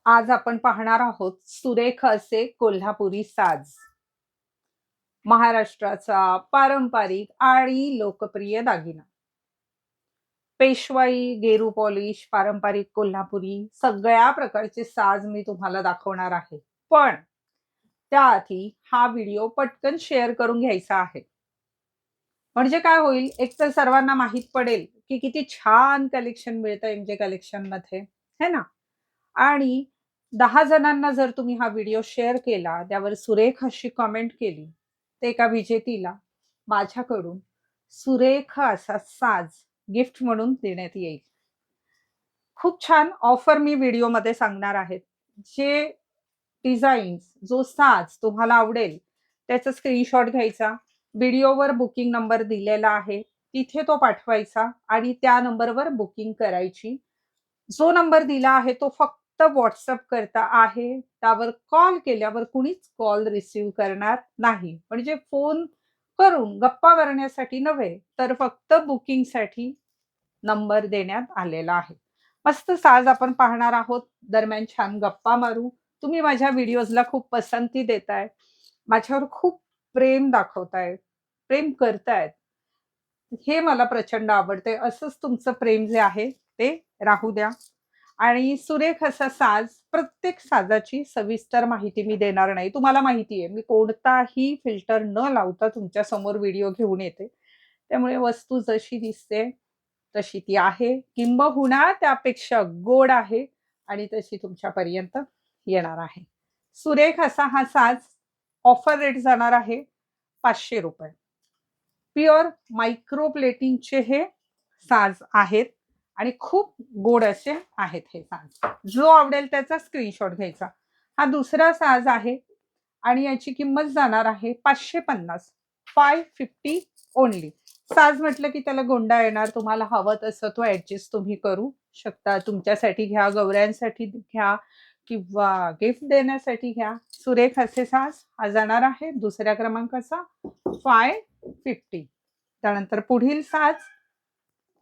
आज आपण पाहणार आहोत सुरेख असे कोल्हापुरी साज. महाराष्ट्राचा पारंपरिक आणि लोकप्रिय दागिना. पेशवाई, गेरू पॉलिश, पारंपरिक कोल्हापुरी सगळ्या प्रकारचे साज मी तुम्हाला दाखवणार आहे. पण त्याआधी हा व्हिडिओ पटकन शेअर करून घ्यायचा आहे. म्हणजे काय होईल, एक तर सर्वांना माहीत पडेल, की किती छान कलेक्शन मिळतं एमजे कलेक्शनमध्ये, है ना? आणि 10 जणांना जर तुम्ही हा व्हिडिओ शेअर केला, त्यावर सुरेख अशी कमेंट केली, तर एका विजेतीला माझ्याकडून सुरेख असा साज गिफ्ट म्हणून देण्यात येईल. खूप छान ऑफर मी व्हिडिओमध्ये सांगणार आहे. जे डिझाईन्स, जो साज तुम्हाला आवडेल, त्याचा स्क्रीनशॉट घ्यायचा. व्हिडिओवर बुकिंग नंबर दिलेला आहे. तिथे तो पाठवायचा आणि त्या नंबरवर बुकिंग करायची. जो नंबर दिला आहे तो फक्त WhatsApp करता आहे. त्यावर कॉल केल्यावर कुणीच कॉल रिसीव्ह करणार नाही. म्हणजे फोन करून गप्पा मारण्यासाठी नव्हे, तर फक्त बुकिंगसाठी नंबर देण्यात आलेला आहे. मस्त साज आपण पाहणार आहोत. दरम्यान छान गप्पा मारू. तुम्ही माझ्या व्हिडिओजला खूप पसंती देताय. माझ्यावर खूप प्रेम दाखवताय, प्रेम करतायत. हे मला प्रचंड आवडतंय. असंच तुमचं प्रेम जे आहे ते राहू द्या. आणि सुरेख असा साज, प्रत्येक साजाची सविस्तर माहिती मी देणार नाही. तुम्हाला माहिती आहे, मी कोणताही फिल्टर न लावता तुमच्या समोर व्हिडिओ घेऊन येते. त्यामुळे वस्तू जशी दिसते तशी ती आहे, किंबहुना त्यापेक्षा गोड आहे आणि तशी तुमच्यापर्यंत येणार आहे. सुरेख असा हा साज ऑफर रेट जाणार आहे ₹500. प्युअर मायक्रो प्लेटिंगचे हे साज आहेत आणि खूप गोड असे आहेत हे साज. जो आवडेल त्याचा स्क्रीनशॉट घ्यायचा. हा दुसरा साज आहे आणि याची किंमत जाणार आहे 550. 550 ओन्ली. साज म्हटलं की त्याला गोंडा येणार. तुम्हाला हवं तसं तो ॲडजस्ट तुम्ही करू शकता. तुमच्यासाठी घ्या, गौऱ्यांसाठी घ्या किंवा गिफ्ट देण्यासाठी घ्या. सुरेख असे साज हा जाणार आहे दुसऱ्या क्रमांकाचा 550. त्यानंतर पुढील साज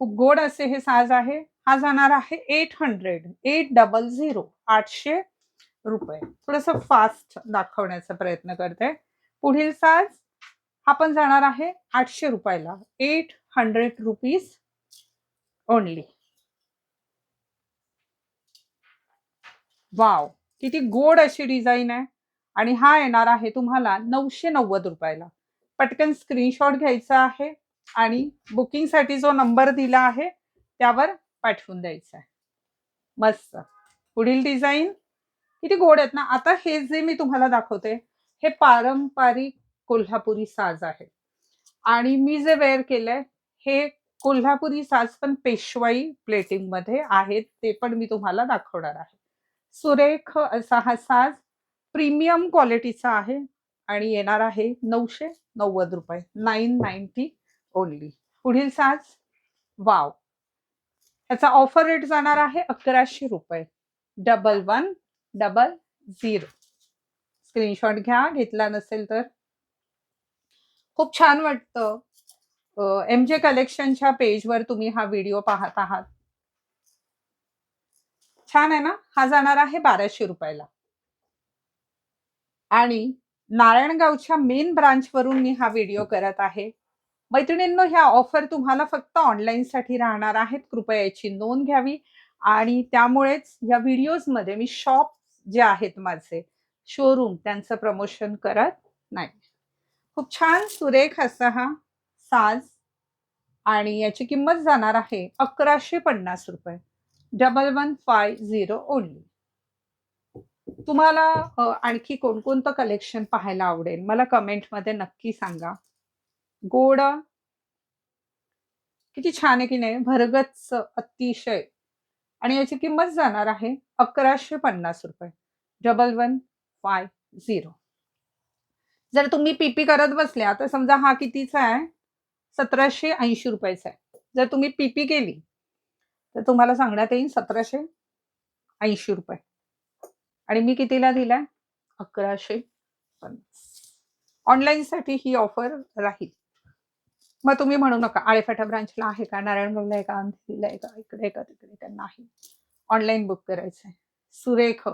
खूप गोड असे हे साज आहे. हा जाणार आहे 800. 800 ₹800. थोडंसं फास्ट दाखवण्याचा प्रयत्न करते. पुढील साज हा पण जाणार आहे ₹800. ₹800 ओन्ली. वॉव! किती गोड अशी डिझाइन आहे आणि हा येणार आहे तुम्हाला ₹990. पटकन स्क्रीनशॉट घ्यायचा आहे आणि बुकिंगसाठी जो नंबर दिला आहे त्यावर पाठवून द्यायचा आहे. मस्त. पुढील डिझाइन किती गोड आहेत ना. आता हे जे मी तुम्हाला दाखवते, हे पारंपरिक कोल्हापुरी साज आहे आणि मी जे वेअर केलंय, हे कोल्हापुरी साज पण पेशवाई प्लेटिंगमध्ये आहेत. ते पण मी तुम्हाला दाखवणार आहे. सुरेख असा हा साज प्रीमियम क्वालिटीचा आहे आणि येणार आहे ₹990. 990 ओन्ली. पुढील साज वॉव! ह्याचा ऑफर रेट जाणार आहे ₹1100. 1100. स्क्रीनशॉट घ्या, घेतला नसेल तर. खूप छान वाटतं. एमजे कलेक्शनच्या पेजवर तुम्ही हा व्हिडिओ पाहत आहात. छान आहे ना? हा जाणार आहे ₹1200. आणि नारायणगावच्या मेन ब्रांचवरून मी हा व्हिडिओ करत आहे. मैत्रिणींनो, ह्या ऑफर तुम्हाला फक्त ऑनलाईनसाठी राहणार आहेत. कृपया याची नोंद घ्यावी आणि त्यामुळेच या व्हिडिओजमध्ये मी शॉप जे आहेत माझे, शोरूम त्यांचं प्रमोशन करत नाही. खूप छान सुरेख असा हा साज आणि याची किंमत जाणार आहे ₹1150. 1150 ओन्ली. तुम्हाला आणखी कोणकोणतं कलेक्शन पाहायला आवडेल मला कमेंटमध्ये नक्की सांगा. गोड किती छान आहे की नाही, भरगच्च अतिशय. आणि याची किंमत जाणार आहे ₹1150. 1150. जर तुम्ही पीपी करत बसल्या तर समजा हा कितीचा आहे, ₹1780 चा आहे. जर तुम्ही पीपी केली तर तुम्हाला सांगण्यात येईल ₹1780. आणि मी कितीला दिलाय? 1150. ऑनलाईनसाठी ही ऑफर राहील. मग तुम्ही म्हणू नका, आळेफाटा ब्रांचला आहे का, नारायणगावला आहे का, अंधेरीला आहे का, इकडे आहे का, तिकडे आहे का? नाही. ऑनलाईन बुक करायचंय. सुरेख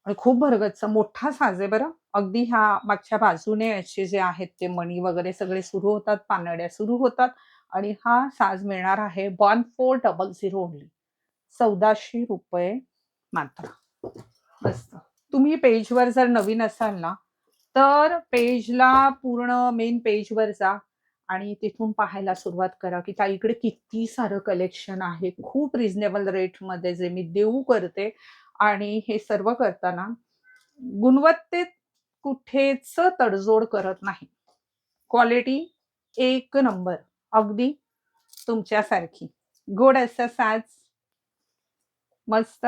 आणि खूप भरगच्च मोठा साज आहे बरं. अगदी ह्या मागच्या बाजूने असे जे आहेत ते मणी वगैरे सगळे सुरू होतात, पानड्या सुरू होतात आणि हा साज मिळणार आहे 1400 ओन्ली. ₹1400 मात्र. मस्त. तुम्ही पेजवर जर नवीन असाल ना, तर पेजला पूर्ण मेन पेजवर जा आणि तिथून पाहायला सुरुवात करा, की ताईकडे किती सारं कलेक्शन आहे. खूप रिझनेबल रेटमध्ये जे मी देऊ करते आणि हे सर्व करताना गुणवत्तेत कुठेच तडजोड करत नाही. क्वालिटी एक नंबर. अगदी तुमच्यासारखी. गोड असा साज, मस्त,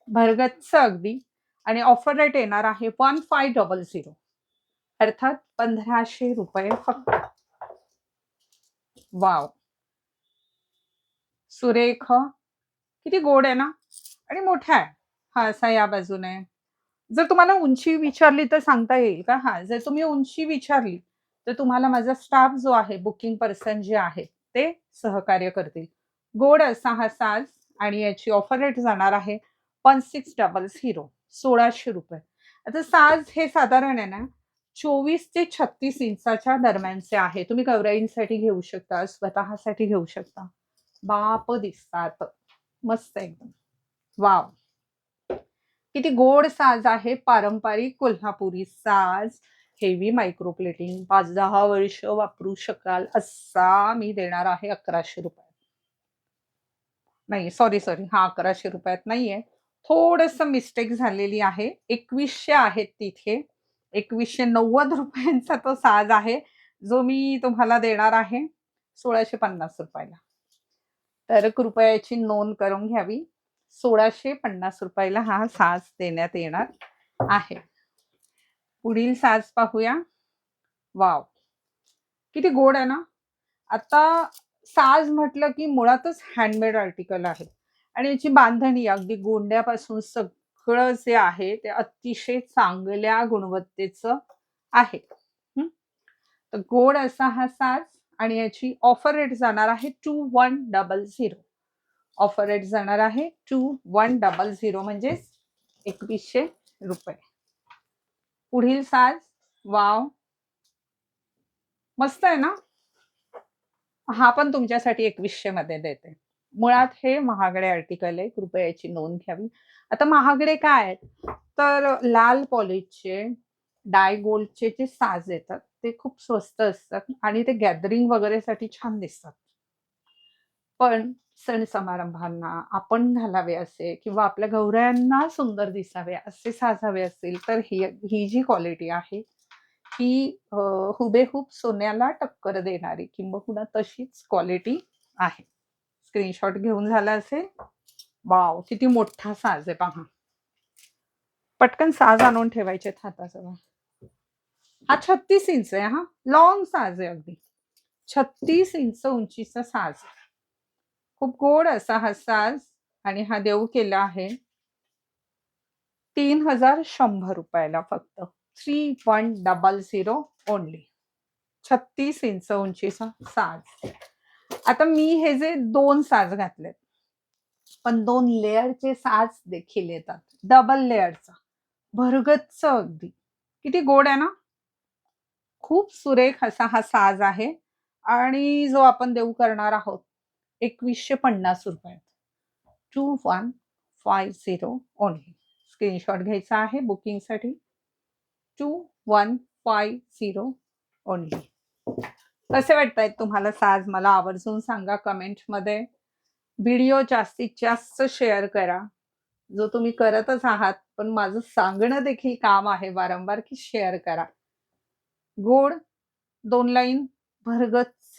भरगच्च अगदी आणि ऑफर रेट येणार आहे 1500 अर्थात ₹1500 फक्त. वॉव! सुरेख. किती गोड आहे ना आणि मोठा आहे. हा असा या बाजूने. जर तुम्हाला उंची विचारली तर सांगता येईल का? हां, जर तुम्ही उंची विचारली, तर तुम्हाला माझा स्टाफ जो आहे, बुकिंग पर्सन जे आहे, ते सहकार्य करतील. गोड असा हा साज आणि याची ऑफर रेट जाणार आहे 1600 ₹1600. आता साज हे साधारण आहे ना 24 ते 36 इंचाच्या दरम्यानचे आहे. तुम्ही गौराईंसाठी घेऊ शकता, स्वतःसाठी घेऊ शकता. बाप दिसतात. मस्त एकदम. वॉव! किती गोड साज आहे. पारंपरिक कोल्हापुरी साज. हेवी मायक्रो प्लेटिंग 5-10 वर्ष वापरू शकाल असा मी देणार आहे ₹1100. नाही, सॉरी. हां, ₹1100 नाहीये. थोडंसं मिस्टेक झालेली आहे. 2100 आहेत तिथे. ₹2190 तो साज आहे, जो मी तुम्हाला देणार आहे ₹1650 ला. तर कृपया याची नोंद करून घ्यावी. ₹1650 ला हा साज देण्यात येणार आहे. पुढील साज पाहूया. वॉव! किती गोड आहे ना? आता साज म्हटलं की मुळातच हँडमेड आर्टिकल आहे आणि याची बांधणी अगदी गोंड्यापासून सगळं जे आहे ते अतिशय चांगल्या गुणवत्तेचं आहे. हं. तर गोड असा हा साज आणि याची ऑफर रेट जाणार आहे 2100. ऑफर रेट जाणार आहे 2100 म्हणजेच ₹2100. पुढील साज. वॉव! मस्त आहे ना? हा पण तुमच्यासाठी 2100 मध्ये देते. मुळात हे महागडे आर्टिकल आहे. कृपया याची नोंद घ्यावी. आता महागडे काय आहेत? तर लाल पॉलिशचे, डाय गोल्डचे जे साज येतात, ते खूप स्वस्त असतात आणि ते गॅदरिंग वगैरेसाठी छान दिसतात. पण सण समारंभांना आपण घालावे असे किंवा आपल्या गौरायांना सुंदर दिसावे असे साज हवे असतील, तर ही जी क्वालिटी आहे, ही हुबेहूब सोन्याला टक्कर देणारी किंबहुना तशीच क्वालिटी आहे. स्क्रीनशॉट घेऊन झाला असेल. वॉव! किती मोठा साज आहे पहा. पटकन साज आणून ठेवायचे हाताजवळ. हा 36 इंच आहे हां. लाँग साज आहे अगदी. 36 इंच उंचीचा साज. खूप गोड असा हा साज आणि हा देऊ केला आहे ₹3100 ला फक्त. 3100 ओन्ली. 36 इंच उंचीचा साज. आता मी हे जे 2 साज घातलेत, पण 2 लेयरचे साज देखील येतात. डबल लेयरचा. भरगच्च अगदी. किती गोड आहे ना? खूप सुरेख असा हा साज आहे आणि जो आपण देऊ करणार आहोत ₹2150. 2150 ओन्ली. स्क्रीनशॉट घ्यायचा आहे बुकिंगसाठी. 2150 ओन्ली. कसे वाटतायत तुम्हाला साज? मला आवर्जून सांगा कमेंटमध्ये. व्हिडिओ जास्तीत जास्त शेअर करा. जो तुम्ही करतच आहात, पण माझं सांगणं देखील काम आहे वारंवार, की शेअर करा. गोड 2 लाईन भरगच्च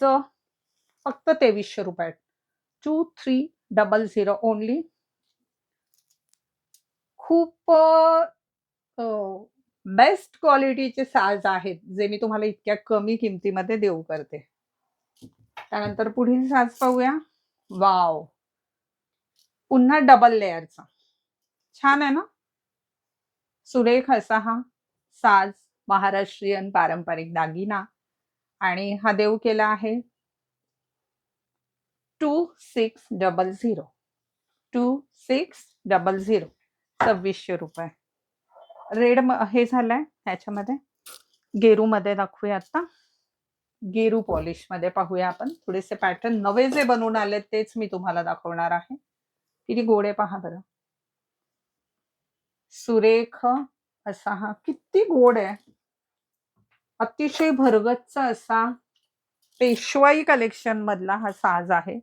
फक्त ₹2300. 2300 ओन्ली. खूप बेस्ट क्वालिटीचे साज आहेत, जे मी तुम्हाला इतक्या कमी किमतीमध्ये देऊ करते. त्यानंतर पुढील साज पाहूया. वॉव! पुन्हा डबल लेयरचा. छान आहे ना? सुरेख असा हा साज, महाराष्ट्रीयन पारंपरिक दागिना आणि हा देऊ केला आहे 2600. 2600. ₹2600. रेड हे झालंय ह्याच्यामध्ये, गेरूमध्ये दाखवूया आता. गेरू पॉलिश मध्ये पाहूया आपण. थोडेसे पॅटर्न नवे जे बनवून आले तेच मी तुम्हाला दाखवणार आहे. किती गोड आहे पहा बरं. सुरेख असा हा किती गोड आहे. अतिशय भरगच्च असा पेशवाई कलेक्शन मधला हा साज आहे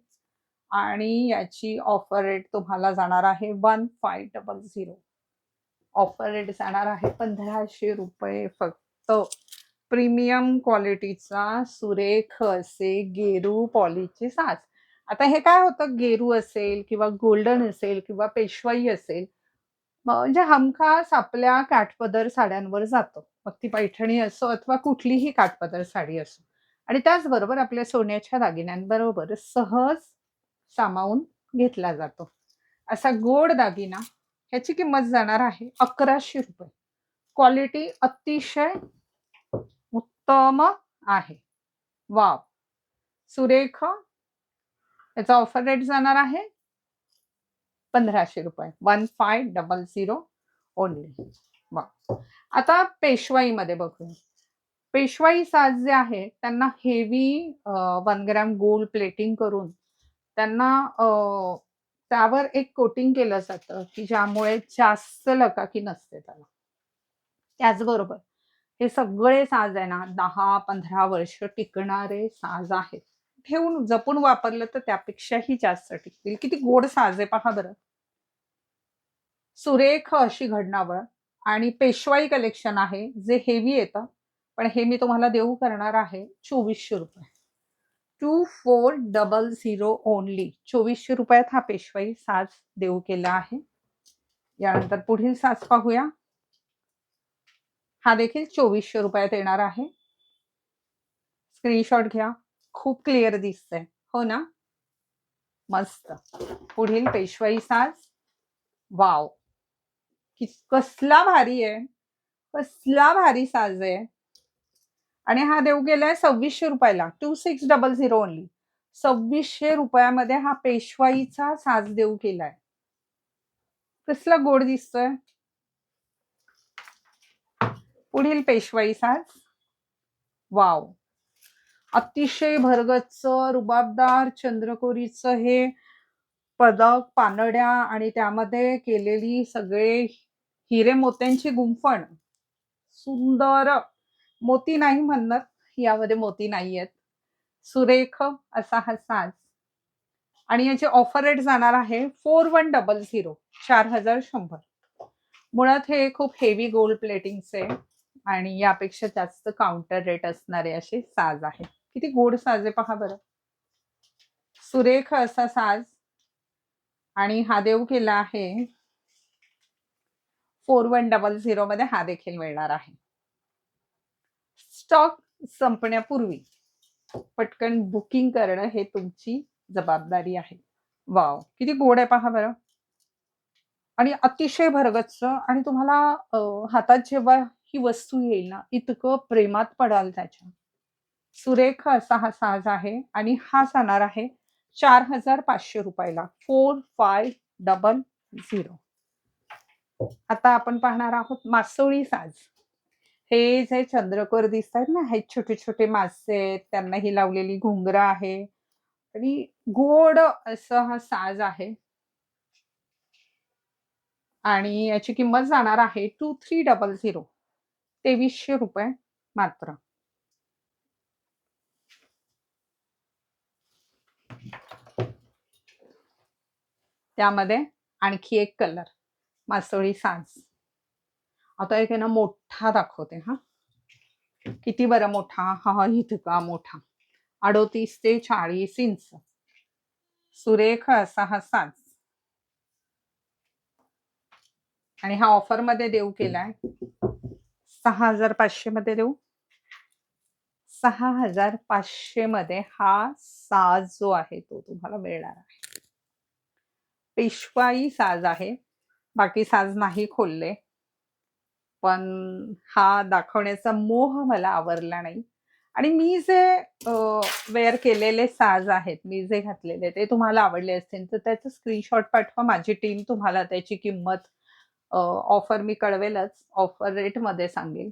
आणि याची ऑफर रेट तुम्हाला जाणार आहे 1500. ऑफर रेट जाणार आहे 1500 रुपये फक्त. प्रीमियम क्वालिटीचा सुरेख असे गेरू पॉलिशचे साज. आता हे काय होतं, गेरू असेल किंवा गोल्डन असेल किंवा पेशवाई असेल, म्हणजे हमखास आपल्या काठपदर साड्यांवर जातो. मग ती पैठणी असो अथवा कुठलीही काठपदर साडी असो. आणि त्याचबरोबर आपल्या सोन्याच्या दागिन्यांबरोबर सहज सामावून घेतला जातो. असा गोड दागिना, ह्याची किंमत जाणार आहे 1100 रुपये. क्वालिटी अतिशय उत्तम आहे. वाव, सुरेख. याचा ऑफर रेट जाणार आहे 1500 रुपये. 1500 ओनली. वा. आता पेशवाईमध्ये बघूया. पेशवाई साज जे आहे त्यांना हेवी 1 ग्रॅम गोल्ड प्लेटिंग करून त्यांना त्यावर एक कोटिंग केलं जातं की ज्यामुळे जास्त लकाकी नसते त्याला. त्याचबरोबर हे सगळे साज आहे ना 10-15 वर्ष टिकणारे साज आहेत. ठेवून जपून वापरलं तर त्यापेक्षाही जास्त टिकतील. किती गोड साज आहे पहा बरं. सुरेख अशी घडणावळ आणि पेशवाई कलेक्शन आहे जे हेवी येतं, पण हे मी तुम्हाला देऊ करणार आहे 2400 रुपये. 2400 ओनली. 2400 रुपयात हा पेशवाई साज देऊ केला आहे. यानंतर पुढील साज पाहूया. हा देखील 2400 रुपयात येणार आहे. स्क्रीनशॉट घ्या. खूप क्लिअर दिसतंय हो ना. मस्त. पुढील पेशवाई साज. वाव, कसला भारी आहे. कसला भारी साज आहे. आणि हा देऊ गेलाय 2600 रुपयाला. 2600 ओनली. 2600 रुपयामध्ये हा पेशवाईचा साज देऊ केलाय. कसला गोड दिसतोय. पुढील पेशवाई साज. वाव, अतिशय भरगच्च रुबाबदार चंद्रकोरीचं हे पदक, पानड्या आणि त्यामध्ये केलेली सगळे हिरे मोत्यांची गुंफण. सुंदर. मोती नाही म्हणणार, यामध्ये मोती नाही आहेत. सुरेख असा हा साज. आणि याची ऑफर रेट जाणार आहे 4100. 4100. मुळात हे खूप हेवी गोल्ड प्लेटिंगचे आणि यापेक्षा जास्त काउंटर रेट असणारे असे साज आहे. किती गोड साज आहे पहा बरं. सुरेख असा साज. आणि हा देऊ केला आहे 4100 मध्ये. हा देखील मिळणार आहे. स्टॉक संपण्यापूर्वी पटकन बुकिंग करणं हे तुमची जबाबदारी आहे. वाव, किती गोड आहे पहा बरं. आणि अतिशय भरगच्च. आणि तुम्हाला हातात जेव्हा ही वस्तू येईल ना, इतकं प्रेमात पडाल त्याच्या. सुरेख असा हा साज आहे आणि हा जाणार आहे 4500 रुपयाला. 4500. आता आपण पाहणार आहोत मासोळी साज. हे जे चंद्रकोर दिसत आहेत ना, हे छोटे छोटे मासे आहेत, त्यांना ही लावलेली घुंगरं आहे आणि गोड असं हा साज आहे. आणि याची किंमत जाणार आहे 2300. 2300 रुपये मात्र. त्यामध्ये आणखी एक कलर मासोळी साज. आता एक आहे ना मोठा दाखवते हा. किती बरं मोठा. हा इतका मोठा. 38 ते 40 इंच. सुरेख असा हा साज. आणि हा ऑफर मध्ये देऊ केलाय 6500 मध्ये देऊ. 6500 मध्ये हा साज जो आहे तो तुम्हाला मिळणार आहे. पेशवाई साज आहे. बाकी साज नाही खोलले, पण हा दाखवण्याचा मोह मला आवरला नाही. आणि मी जे वेअर केलेले साज आहेत, मी जे घातलेले ते तुम्हाला आवडले असतील तर त्याचं स्क्रीनशॉट पाठवा. माझी टीम तुम्हाला त्याची किंमत ऑफर मी कळवेलच, ऑफर रेटमध्ये सांगेल.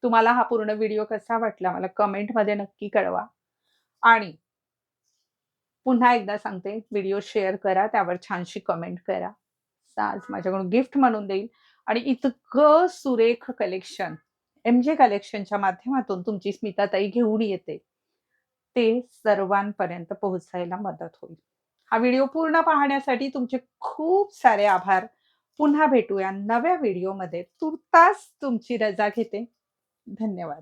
तुम्हाला हा पूर्ण व्हिडिओ कसा वाटला मला कमेंटमध्ये नक्की कळवा आणि पुन्हा एकदा सांगते, व्हिडिओ शेअर करा, त्यावर छानशी कमेंट करा. साज माझ्याकडून गिफ्ट म्हणून देईल आणि इतकं सुरेख कलेक्शन एम-जे कलेक्शनच्या माध्यमातून तुमची स्मिताताई घेऊन येते. ते सर्वांपर्यंत पोहोचायला मदत होईल. हा व्हिडिओ पूर्ण पाहण्यासाठी तुमचे खूप सारे आभार. पुन्हा भेटूया नव्या व्हिडिओमध्ये. तूर्तास तुमची रजा घेते. धन्यवाद.